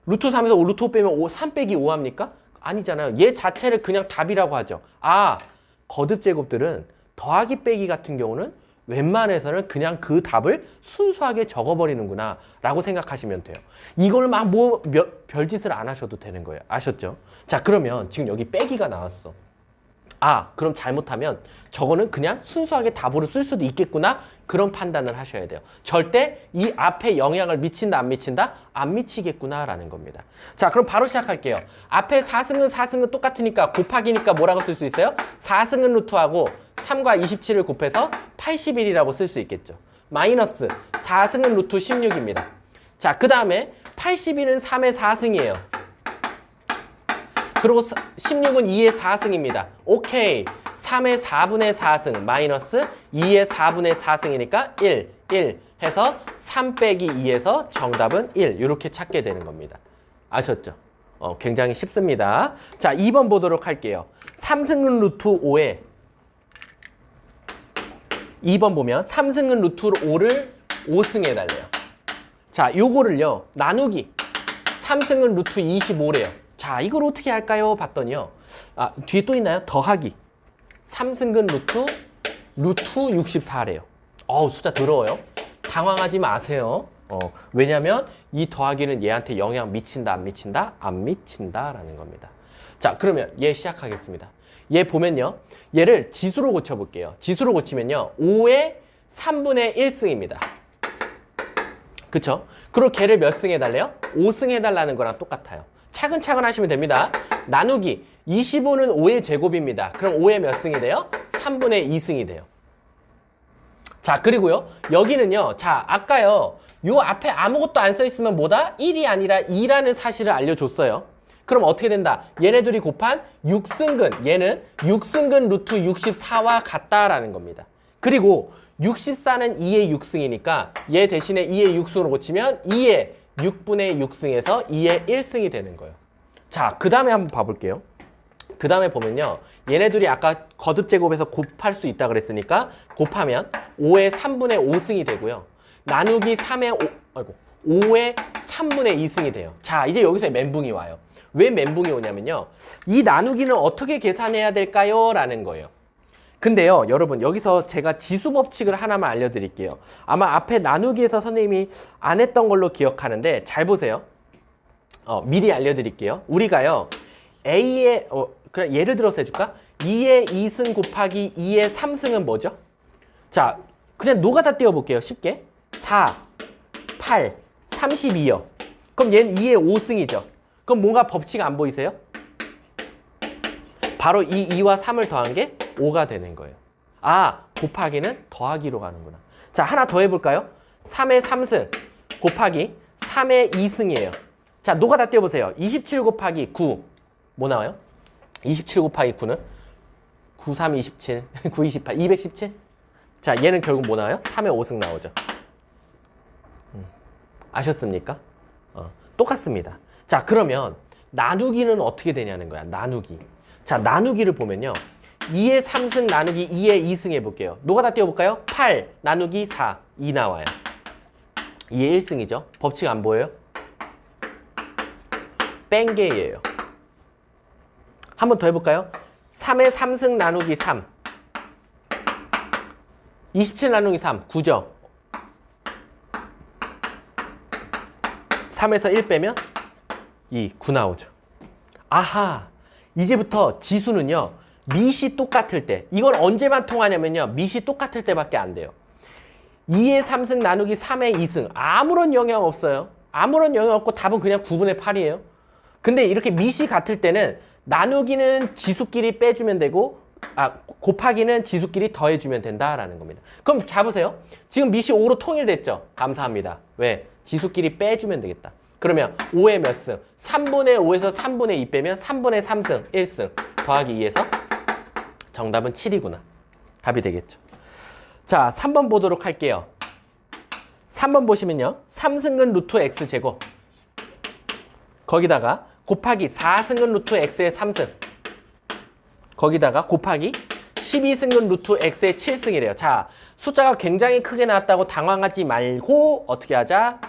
루트 3에서 루트 5 빼면 3 빼기 5 합니까? 아니잖아요. 얘 자체를 그냥 답이라고 하죠. 거듭제곱들은 더하기 빼기 같은 경우는 웬만해서는 그냥 그 답을 순수하게 적어버리는구나 라고 생각하시면 돼요. 이걸 막 별짓을 안 하셔도 되는 거예요. 아셨죠? 자, 그러면 지금 여기 빼기가 나왔어. 그럼 잘못하면 저거는 그냥 순수하게 답으로 쓸 수도 있겠구나 그런 판단을 하셔야 돼요. 절대 이 앞에 영향을 미친다 안 미친다? 안 미치겠구나 라는 겁니다. 자, 그럼 바로 시작할게요. 앞에 4승은 똑같으니까 곱하기니까 뭐라고 쓸 수 있어요? 4승은 루트하고 3과 27을 곱해서 81이라고 쓸 수 있겠죠. 마이너스 4승은 루트 16입니다. 자, 그 다음에 81은 3의 4승이에요. 그리고 16은 2의 4승입니다. 오케이. 3의 4분의 4승 마이너스 2의 4분의 4승이니까 1 해서 3 빼기 2에서 정답은 1 이렇게 찾게 되는 겁니다. 아셨죠? 굉장히 쉽습니다. 자, 2번 보도록 할게요. 3승은 루트 5에 2번 보면 3승은 루트 5를 5승 해달래요. 자, 요거를요. 나누기 3승은 루트 25래요. 자, 이걸 어떻게 할까요? 봤더니요. 뒤에 또 있나요? 더하기 3승근 루트 64래요. 숫자 더러워요. 당황하지 마세요. 왜냐면 이 더하기는 얘한테 영향 미친다 안 미친다? 안 미친다라는 겁니다. 자, 그러면 얘 시작하겠습니다. 얘 보면요. 얘를 지수로 고쳐볼게요. 지수로 고치면요. 5의 3분의 1승입니다. 그쵸? 그리고 걔를 몇 승 해달래요? 5승 해달라는 거랑 똑같아요. 차근차근 하시면 됩니다. 나누기 25는 5의 제곱입니다. 그럼 5의 몇 승이 돼요? 3분의 2승이 돼요. 자, 그리고요. 여기는요. 자, 아까요. 요 앞에 아무것도 안 써 있으면 뭐다? 1이 아니라 2라는 사실을 알려줬어요. 그럼 어떻게 된다? 얘네들이 곱한 6승근, 얘는 6승근 루트 64와 같다라는 겁니다. 그리고 64는 2의 6승이니까 얘 대신에 2의 6승으로 고치면 2의 6분의 6승에서 2의 1승이 되는 거예요. 자, 그 다음에 한번 봐볼게요. 그 다음에 보면요. 얘네들이 아까 거듭제곱해서 곱할 수 있다 그랬으니까 곱하면 5의 3분의 5승이 되고요. 나누기 5의 3분의 2승이 돼요. 자, 이제 여기서 멘붕이 와요. 왜 멘붕이 오냐면요. 이 나누기는 어떻게 계산해야 될까요? 라는 거예요. 근데요, 여러분, 여기서 제가 지수 법칙을 하나만 알려드릴게요. 아마 앞에 나누기에서 선생님이 안 했던 걸로 기억하는데, 잘 보세요. 미리 알려드릴게요. 우리가요, A의, 그냥 예를 들어서 해줄까? 2의 2승 곱하기 2의 3승은 뭐죠? 자, 그냥 노가다 띄워볼게요. 쉽게. 4, 8, 32요. 그럼 얘는 2의 5승이죠. 그럼 뭔가 법칙 안 보이세요? 바로 이 2와 3을 더한 게 5가 되는 거예요. 아, 곱하기는 더하기로 가는구나. 자, 하나 더 해볼까요? 3의 3승 곱하기 3의 2승이에요. 자, 노가다 띄워보세요. 27 곱하기 9. 뭐 나와요? 27 곱하기 9는? 9, 3, 27, 9, 28, 217? 자, 얘는 결국 뭐 나와요? 3의 5승 나오죠. 아셨습니까? 똑같습니다. 자, 그러면 나누기는 어떻게 되냐는 거야. 나누기. 자, 나누기를 보면요. 2의 3승 나누기 2의 2승 해볼게요. 노가다 띄워볼까요? 8 나누기 4, 2 나와요. 2의 1승이죠. 법칙 안 보여요? 뺀게예요. 한 번 더 해볼까요? 3의 3승 나누기 3. 27 나누기 3, 9죠. 3에서 1 빼면 2, 9 나오죠. 아하, 이제부터 지수는요. 밑이 똑같을 때, 이건 언제만 통하냐면요. 밑이 똑같을 때밖에 안 돼요. 2의 3승 나누기 3의 2승. 아무런 영향 없어요. 아무런 영향 없고 답은 그냥 9분의 8이에요. 근데 이렇게 밑이 같을 때는 나누기는 지수끼리 빼주면 되고 곱하기는 지수끼리 더해주면 된다라는 겁니다. 그럼 자 보세요. 지금 밑이 5로 통일됐죠? 감사합니다. 왜? 지수끼리 빼주면 되겠다. 그러면 5의 몇 승? 3분의 5에서 3분의 2 빼면 3분의 3승, 1승 더하기 2에서 정답은 7이구나. 답이 되겠죠. 자, 3번 보도록 할게요. 3번 보시면요. 3승근 루트 x제곱 거기다가 곱하기 4승근 루트 x의 3승 거기다가 곱하기 12승근 루트 x의 7승이래요. 자, 숫자가 굉장히 크게 나왔다고 당황하지 말고 어떻게 하자?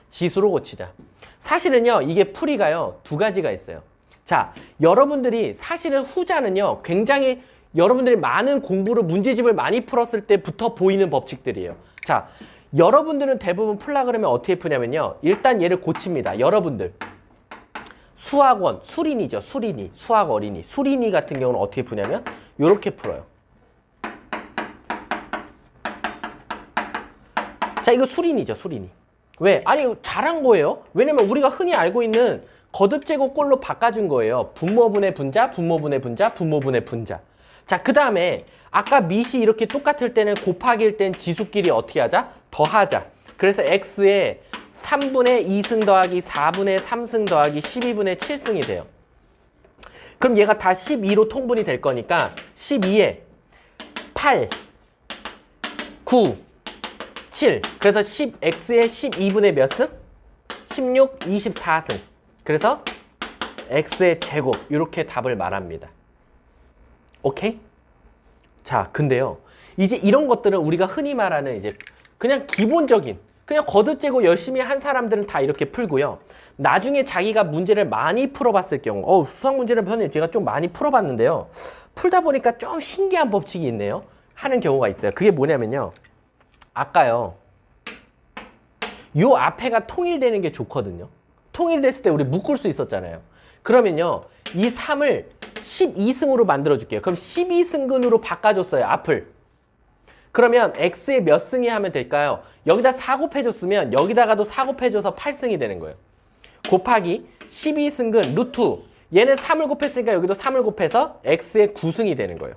지수로 고치자. 사실은요, 이게 풀이가요, 두 가지가 있어요. 자, 여러분들이 사실은 후자는요, 굉장히 여러분들이 많은 공부를 문제집을 많이 풀었을 때부터 보이는 법칙들이에요. 자, 여러분들은 대부분 풀라 그러면 어떻게 푸냐면요, 일단 얘를 고칩니다. 여러분들. 수학원, 수린이죠. 수린이, 수학 어린이. 수린이 같은 경우는 어떻게 푸냐면 이렇게 풀어요. 자, 이거 수린이죠. 수린이. 왜? 아니, 잘한 거예요. 왜냐면 우리가 흔히 알고 있는 거듭제곱 꼴로 바꿔준 거예요. 분모분의 분자, 분모분의 분자, 분모분의 분자. 자, 그 다음에 아까 밑이 이렇게 똑같을 때는 곱하기일 땐 지수끼리 어떻게 하자? 더하자. 그래서 x에 3분의 2승 더하기 4분의 3승 더하기 12분의 7승이 돼요. 그럼 얘가 다 12로 통분이 될 거니까 12에 8, 9, 7. 그래서 x의 12분의 몇 승? 16, 24승. 그래서 x의 제곱. 이렇게 답을 말합니다. 오케이? 자, 근데요. 이제 이런 것들은 우리가 흔히 말하는 이제 그냥 기본적인 그냥 거듭제곱 열심히 한 사람들은 다 이렇게 풀고요. 나중에 자기가 문제를 많이 풀어봤을 경우 수학 문제를 선생님 제가 좀 많이 풀어봤는데요. 풀다 보니까 좀 신기한 법칙이 있네요. 하는 경우가 있어요. 그게 뭐냐면요. 아까요. 요 앞에가 통일되는 게 좋거든요. 통일됐을 때 우리 묶을 수 있었잖아요. 그러면요. 이 3을 12승으로 만들어줄게요. 그럼 12승근으로 바꿔줬어요. 앞을. 그러면 x에 몇 승이 하면 될까요? 여기다 4 곱해줬으면 여기다가도 4 곱해줘서 8승이 되는 거예요. 곱하기 12승근 루트 얘는 3을 곱했으니까 여기도 3을 곱해서 x의 9승이 되는 거예요.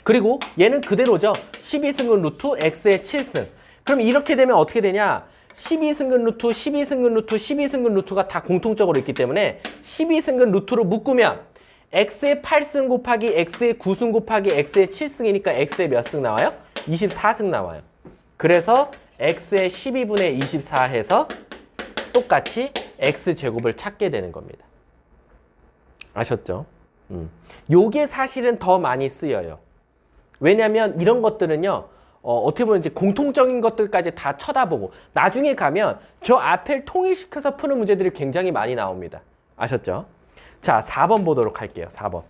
그리고 얘는 그대로죠. 12승근 루트 x의 7승. 그럼 이렇게 되면 어떻게 되냐? 12승근 루트, 12승근 루트, 12승근 루트가 다 공통적으로 있기 때문에 12승근 루트로 묶으면 x의 8승 곱하기 x의 9승 곱하기 x의 7승이니까 x의 몇 승 나와요? 24승 나와요. 그래서 x의 12분의 24 해서 똑같이 x제곱을 찾게 되는 겁니다. 아셨죠? 요게 사실은 더 많이 쓰여요. 왜냐면 이런 것들은요, 어떻게 보면 이제 공통적인 것들까지 다 쳐다보고 나중에 가면 저 앞을 통일시켜서 푸는 문제들이 굉장히 많이 나옵니다. 아셨죠? 자, 4번 보도록 할게요. 4번.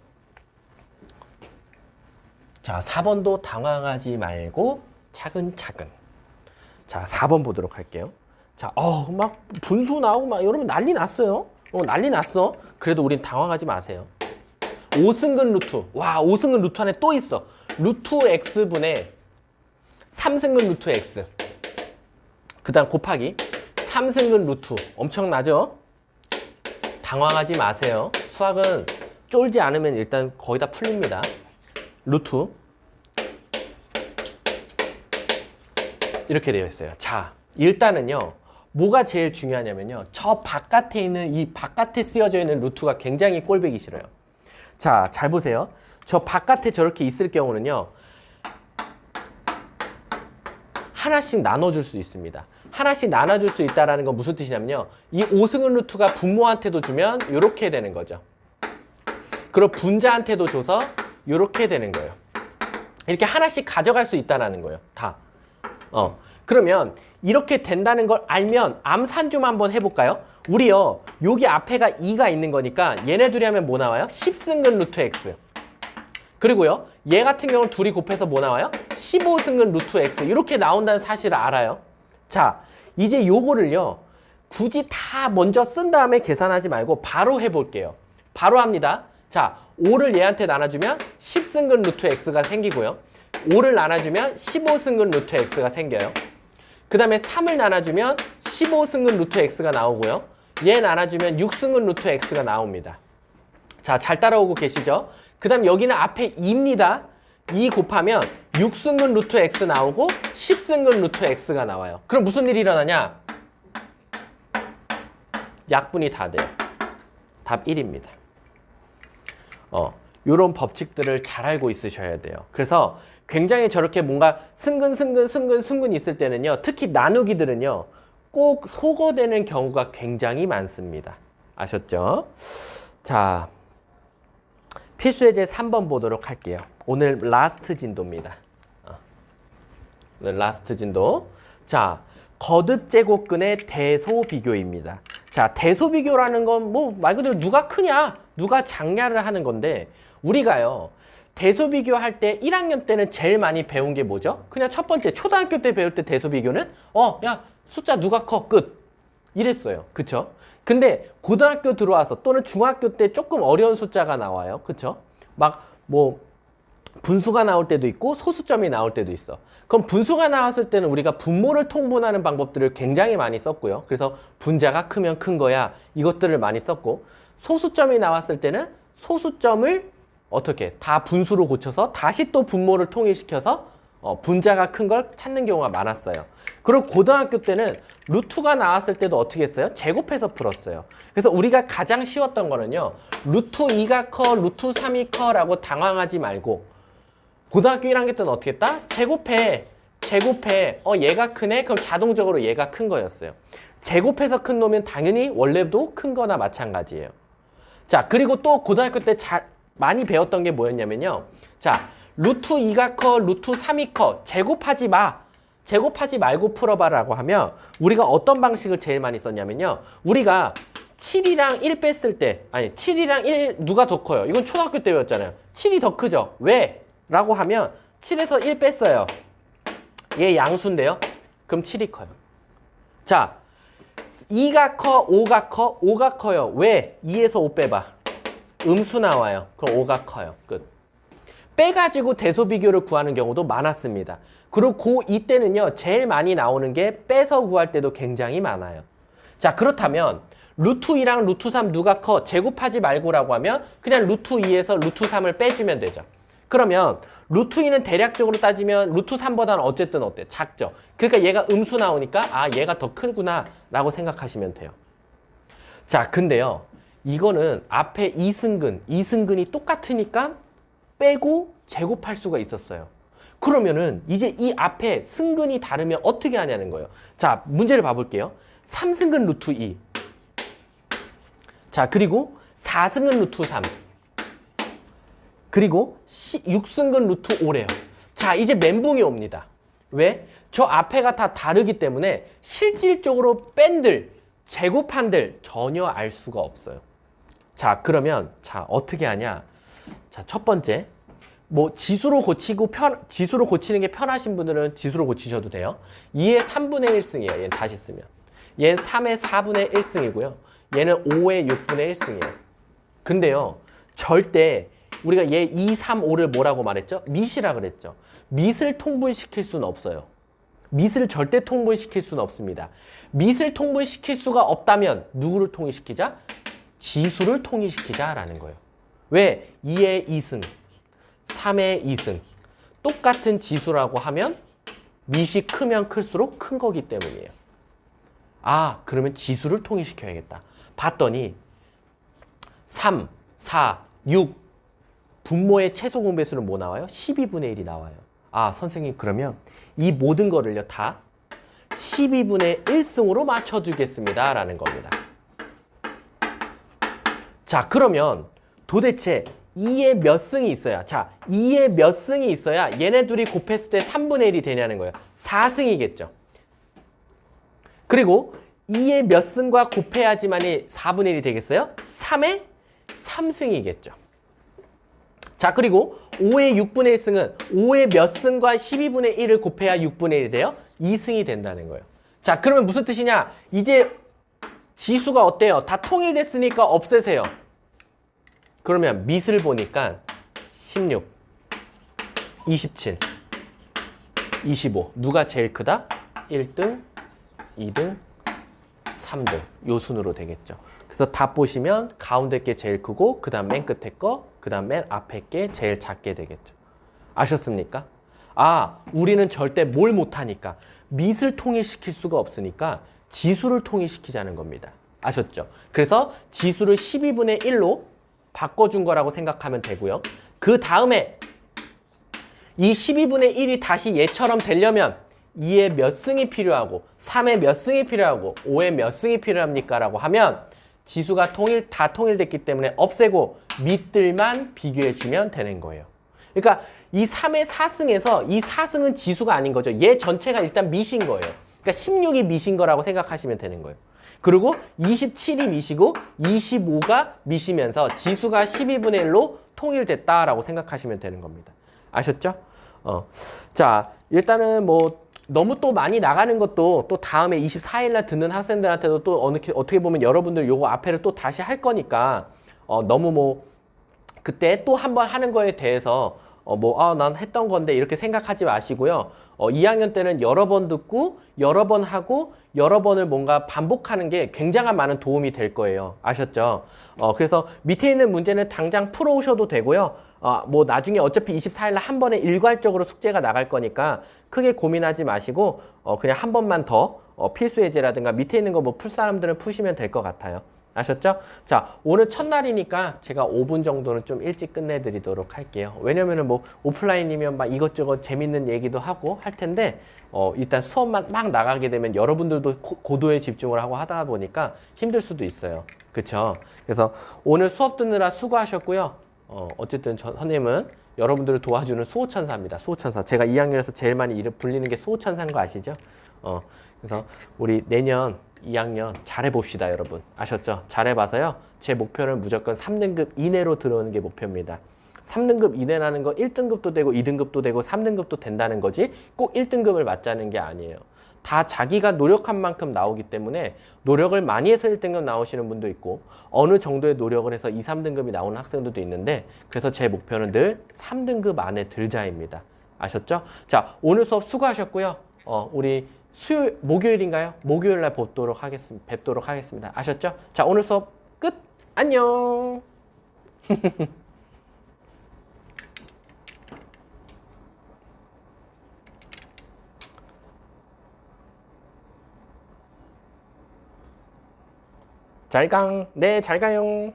자, 4번도 당황하지 말고 차근차근. 자, 4번 보도록 할게요. 자, 막 분수 나오고 막 여러분 난리 났어요. 난리 났어. 그래도 우린 당황하지 마세요. 5승근 루트. 와, 5승근 루트 안에 또 있어. 루트 x분의 3승근 루트 x. 그 다음 곱하기 3승근 루트. 엄청나죠? 당황하지 마세요. 수학은 쫄지 않으면 일단 거의 다 풀립니다. 루트. 이렇게 되어 있어요. 자, 일단은요. 뭐가 제일 중요하냐면요. 저 바깥에 있는 이 바깥에 쓰여져 있는 루트가 굉장히 꼴보기 싫어요. 자, 잘 보세요. 저 바깥에 저렇게 있을 경우는요. 하나씩 나눠줄 수 있습니다. 하나씩 나눠줄 수 있다는 건 무슨 뜻이냐면요. 이 5승근 루트가 분모한테도 주면 이렇게 되는 거죠. 그리고 분자한테도 줘서 이렇게 되는 거예요. 이렇게 하나씩 가져갈 수 있다는 거예요. 다. 그러면 이렇게 된다는 걸 알면 암산좀 한번 해볼까요? 우리요. 여기 앞에가 2가 있는 거니까 얘네 둘이 하면 뭐 나와요? 10승근 루트 x. 그리고요. 얘 같은 경우는 둘이 곱해서 뭐 나와요? 15승근 루트 x. 이렇게 나온다는 사실을 알아요. 자, 이제 요거를요. 굳이 다 먼저 쓴 다음에 계산하지 말고 바로 해볼게요. 바로 합니다. 자, 5를 얘한테 나눠주면 10승근 루트 x가 생기고요. 5를 나눠주면 15승근 루트 x가 생겨요. 그 다음에 3을 나눠주면 15승근 루트 x가 나오고요. 얘 나눠주면 6승근 루트 x가 나옵니다. 자, 잘 따라오고 계시죠? 그 다음 여기는 앞에 2입니다. 2 곱하면 6승근 루트 x 나오고 10승근 루트 x가 나와요. 그럼 무슨 일이 일어나냐? 약분이 다 돼요. 답 1입니다. 요런 법칙들을 잘 알고 있으셔야 돼요. 그래서 굉장히 저렇게 뭔가 승근 있을 때는요. 특히 나누기들은요. 꼭 소거되는 경우가 굉장히 많습니다. 아셨죠? 자, 필수예제 3번 보도록 할게요. 오늘 라스트 진도입니다. 오늘 라스트 진도. 자, 거듭 제곱근의 대소 비교입니다. 자, 대소 비교라는 건 뭐 말 그대로 누가 크냐, 누가 작냐를 하는 건데 우리가요. 대소 비교할 때 1학년 때는 제일 많이 배운 게 뭐죠? 그냥 첫 번째 초등학교 때 배울 때 대소 비교는 야, 숫자 누가 커? 끝. 이랬어요. 그쵸? 근데 고등학교 들어와서 또는 중학교 때 조금 어려운 숫자가 나와요. 그쵸? 막 뭐 분수가 나올 때도 있고 소수점이 나올 때도 있어. 그럼 분수가 나왔을 때는 우리가 분모를 통분하는 방법들을 굉장히 많이 썼고요. 그래서 분자가 크면 큰 거야. 이것들을 많이 썼고 소수점이 나왔을 때는 소수점을 어떻게 다 분수로 고쳐서 다시 또 분모를 통일시켜서 분자가 큰 걸 찾는 경우가 많았어요. 그리고 고등학교 때는 루트가 나왔을 때도 어떻게 했어요? 제곱해서 풀었어요. 그래서 우리가 가장 쉬웠던 거는요. 루트 2가 커, 루트 3이 커라고 당황하지 말고 고등학교 1학년 때는 어떻게 했다? 제곱해. 얘가 크네? 그럼 자동적으로 얘가 큰 거였어요. 제곱해서 큰 놈은 당연히 원래도 큰 거나 마찬가지예요. 자, 그리고 또 고등학교 때 많이 배웠던 게 뭐였냐면요. 자, 루트 2가 커, 루트 3이 커. 제곱하지 마. 제곱하지 말고 풀어봐라고 하면 우리가 어떤 방식을 제일 많이 썼냐면요. 우리가 7이랑 1 뺐을 때, 7이랑 1 누가 더 커요? 이건 초등학교 때 배웠잖아요. 7이 더 크죠? 왜? 라고 하면 7에서 1 뺐어요. 얘 양수인데요. 그럼 7이 커요. 자, 2가 커, 5가 커? 5가 커요. 왜? 2에서 5 빼봐. 음수 나와요. 그럼 5가 커요. 끝. 빼가지고 대소 비교를 구하는 경우도 많았습니다. 그리고 고2 때는요. 제일 많이 나오는 게 빼서 구할 때도 굉장히 많아요. 자, 그렇다면 루트 2랑 루트 3 누가 커? 제곱하지 말고라고 하면 그냥 루트 2에서 루트 3을 빼주면 되죠. 그러면 루트 2는 대략적으로 따지면 루트 3보다는 어쨌든 어때? 작죠. 그러니까 얘가 음수 나오니까 아 얘가 더 크구나 라고 생각하시면 돼요. 자, 근데요. 이거는 앞에 이승근이 똑같으니까 빼고 제곱할 수가 있었어요. 그러면은 이제 이 앞에 승근이 다르면 어떻게 하냐는 거예요. 자, 문제를 봐볼게요. 3승근 루트 2. 자, 그리고 4승근 루트 3. 그리고 6승근 루트 5래요. 자, 이제 멘붕이 옵니다. 왜? 저 앞에가 다 다르기 때문에 실질적으로 뺀들, 제곱한들 전혀 알 수가 없어요. 자, 그러면 자 어떻게 하냐? 자, 첫 번째. 뭐 지수로 고치는 게 편하신 분들은 지수로 고치셔도 돼요. 2의 3분의 1승이에요. 얘는 다시 쓰면. 얘는 3의 4분의 1승이고요. 얘는 5의 6분의 1승이에요. 근데요. 절대 우리가 얘 2, 3, 5를 뭐라고 말했죠? 밑이라 그랬죠. 밑을 통분시킬 수는 없어요. 밑을 절대 통분시킬 수는 없습니다. 밑을 통분시킬 수가 없다면 누구를 통일시키자? 지수를 통일시키자라는 거예요. 왜? 2의 2승, 3의 2승. 똑같은 지수라고 하면 밑이 크면 클수록 큰 거기 때문이에요. 아, 그러면 지수를 통일시켜야겠다. 봤더니 3, 4, 6 분모의 최소 공배수는 뭐 나와요? 12분의 1이 나와요. 아, 선생님 그러면 이 모든 거를요 다 12분의 1승으로 맞춰주겠습니다 라는 겁니다. 자, 그러면 도대체 2의 몇 승이 있어야, 자, 2의 몇 승이 있어야 얘네 둘이 곱했을 때 3분의 1이 되냐는 거예요. 4승이겠죠. 그리고 2의 몇 승과 곱해야지만이 4분의 1이 되겠어요? 3의 3승이겠죠. 자, 그리고 5의 6분의 1승은 5의 몇 승과 12분의 1을 곱해야 6분의 1이 돼요? 2승이 된다는 거예요. 자, 그러면 무슨 뜻이냐? 이제 지수가 어때요? 다 통일됐으니까 없애세요. 그러면 밑을 보니까 16, 27, 25. 누가 제일 크다? 1등, 2등, 3등. 요 순으로 되겠죠. 그래서 답 보시면 가운데 게 제일 크고 그 다음 맨 끝에 거, 그 다음 맨 앞에 게 제일 작게 되겠죠. 아셨습니까? 아, 우리는 절대 뭘 못하니까 밑을 통일시킬 수가 없으니까 지수를 통일시키자는 겁니다. 아셨죠? 그래서 지수를 12분의 1로 바꿔준 거라고 생각하면 되고요. 그 다음에 이 12분의 1이 다시 얘처럼 되려면 2의 몇 승이 필요하고 3의 몇 승이 필요하고 5의 몇 승이 필요합니까? 라고 하면 지수가 다 통일됐기 때문에 없애고 밑들만 비교해주면 되는 거예요. 그러니까 이 3의 4승에서 이 4승은 지수가 아닌 거죠. 얘 전체가 일단 밑인 거예요. 그러니까 16이 밑인 거라고 생각하시면 되는 거예요. 그리고 27이 밑이고 25가 밑이면서 지수가 12분의 1로 통일됐다라고 생각하시면 되는 겁니다. 아셨죠? 자, 일단은 뭐 너무 또 많이 나가는 것도 또 다음에 24일 날 듣는 학생들한테도 또 어떻게 보면 여러분들 요거 앞에를 또 다시 할 거니까 너무 뭐 그때 또 한 번 하는 거에 대해서 난 했던 건데 이렇게 생각하지 마시고요. 2학년 때는 여러 번 듣고 여러 번 하고 여러 번을 뭔가 반복하는 게 굉장한 많은 도움이 될 거예요. 아셨죠? 그래서 밑에 있는 문제는 당장 풀어오셔도 되고요. 뭐 나중에 어차피 24일 날 한 번에 일괄적으로 숙제가 나갈 거니까 크게 고민하지 마시고 그냥 한 번만 더 필수 예제라든가 밑에 있는 거 뭐 풀 사람들은 푸시면 될 것 같아요. 아셨죠? 자, 오늘 첫날이니까 제가 5분 정도는 좀 일찍 끝내드리도록 할게요. 왜냐면은 뭐 오프라인이면 막 이것저것 재밌는 얘기도 하고 할 텐데 일단 수업만 막 나가게 되면 여러분들도 고도에 집중을 하고 하다 보니까 힘들 수도 있어요. 그쵸? 그래서 오늘 수업 듣느라 수고하셨고요. 어쨌든 선생님은 여러분들을 도와주는 수호천사입니다. 수호천사. 제가 2학년에서 제일 많이 이름 불리는 게 수호천사인 거 아시죠? 그래서 우리 내년 2학년 잘해봅시다, 여러분. 아셨죠? 잘해봐서요. 제 목표는 무조건 3등급 이내로 들어오는 게 목표입니다. 3등급 이내라는 거 1등급도 되고 2등급도 되고 3등급도 된다는 거지 꼭 1등급을 맞자는 게 아니에요. 다 자기가 노력한 만큼 나오기 때문에 노력을 많이 해서 1등급 나오시는 분도 있고 어느 정도의 노력을 해서 2, 3등급이 나오는 학생들도 있는데 그래서 제 목표는 늘 3등급 안에 들자입니다. 아셨죠? 자, 오늘 수업 수고하셨고요. 우리 목요일인가요? 목요일 날 뵙도록 하겠습니다. 아셨죠? 자, 오늘 수업 끝! 안녕! 네, 잘 가요.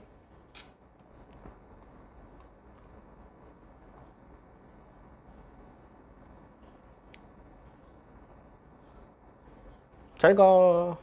잘 가.